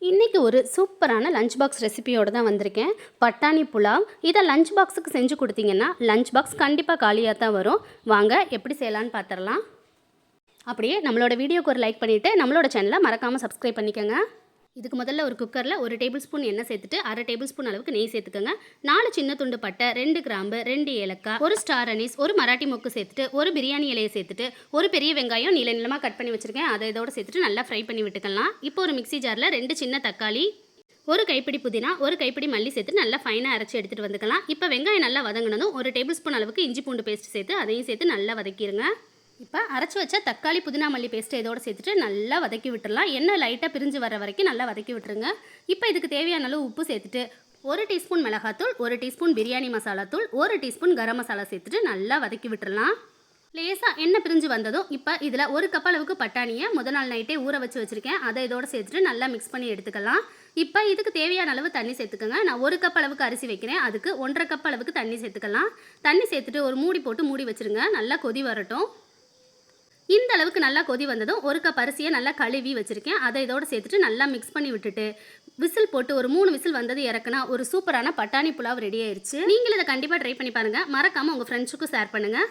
இன்றைக்கி ஒரு சூப்பரான லஞ்ச் பாக்ஸ் ரெசிபியோடு தான் வந்திருக்கேன். பட்டாணி புலாவ். இதை லஞ்ச் பாக்ஸுக்கு செஞ்சு கொடுத்தீங்கன்னா லஞ்ச் பாக்ஸ் கண்டிப்பாக காலியாக தான் வரும். வாங்க எப்படி செய்யலான்னு பார்த்துடலாம். அப்படியே நம்மளோட வீடியோக்கு ஒரு லைக் பண்ணிவிட்டு நம்மளோட சேனலை மறக்காமல் சப்ஸ்கிரைப் பண்ணிக்கோங்க. இதுக்கு முதல்ல ஒரு குக்கரில் 1 டேபிள் ஸ்பூன் எண்ணெய் சேர்த்துட்டு 1/2 டேபிள் ஸ்பூன் அளவுக்கு நெய் சேர்த்துக்கோங்க. 4 சின்ன துண்டு பட்டை, 2 கிராம்பு, 2 ஏலக்காய், 1 ஸ்டார் அனீஸ், 1 மராட்டி மொக்கு சேர்த்துட்டு 1 பிரியாணி இலையை சேர்த்துட்டு 1 பெரிய வெங்காயம் நீள நீளமாக கட் பண்ணி வச்சுருக்கேன். அதை இதோட சேர்த்துட்டு நல்லா ஃப்ரை பண்ணி விட்டுக்கலாம். இப்போ ஒரு மிக்ஸி ஜாரில் 2 சின்ன தக்காளி, 1 கைப்பிடி புதினா, 1 கைப்பிடி மல்லி சேர்த்து நல்லா ஃபைனாக அரைச்சி எடுத்துகிட்டு வந்துக்கலாம். இப்போ வெங்காயம் நல்லா வதங்கினதும் 1 டேபிள் ஸ்பூன் அளவுக்கு இஞ்சி பூண்டு பேஸ்ட் சேர்த்து அதையும் சேர்த்து நல்லா வதக்கிடுங்க. இப்போ அரைச்சி வச்ச தக்காளி புதினா மல்லி பேஸ்ட்டு இதோடு சேர்த்துட்டு நல்லா வதக்கி விட்டுடலாம். எண்ணெய் லைட்டாக பிரிஞ்சு வர வரைக்கும் நல்லா வதக்கி விட்டுருங்க. இப்போ இதுக்கு தேவையான அளவு உப்பு சேர்த்துட்டு 1 டீஸ்பூன் மிளகாத்தூள், 1 டீஸ்பூன் பிரியாணி மசாலா தூள், 1 டீஸ்பூன் கரம் மசாலா சேர்த்துட்டு நல்லா வதக்கி விட்டுடலாம். லேசாக எண்ணெய் பிரிஞ்சு வந்ததும் இப்போ இதில் 1 கப் அளவுக்கு பட்டாணியை முதல் நாள் நைட்டே ஊற வச்சுருக்கேன். அதை இதோட சேர்த்துட்டு நல்லா மிக்ஸ் பண்ணி எடுத்துக்கலாம். இப்போ இதுக்கு தேவையான அளவு தண்ணி சேர்த்துக்கோங்க. நான் 1 கப் அளவுக்கு அரிசி வைக்கிறேன். அதுக்கு 1.5 கப் அளவுக்கு தண்ணி சேர்த்துக்கலாம். தண்ணி சேர்த்துட்டு ஒரு மூடி போட்டு மூடி வச்சுருங்க. நல்லா கொதி வரட்டும். இந்த அளவுக்கு நல்லா கொதி வந்ததும் 1 கப் அரிசியை நல்லா கழுவி வச்சுருக்கேன். அதை இதோடு சேர்த்துட்டு நல்லா மிக்ஸ் பண்ணி விட்டுட்டு விசில் போட்டு ஒரு 3 விசில் வந்தது இறக்குனா ஒரு சூப்பரான பட்டாணி புலாவ் ரெடி ஆயிடுச்சு. நீங்களும் இதை கண்டிப்பாக ட்ரை பண்ணி பாருங்கள். மறக்காமல் உங்கள் ஃப்ரெண்ட்ஸுக்கும் ஷேர் பண்ணுங்கள்.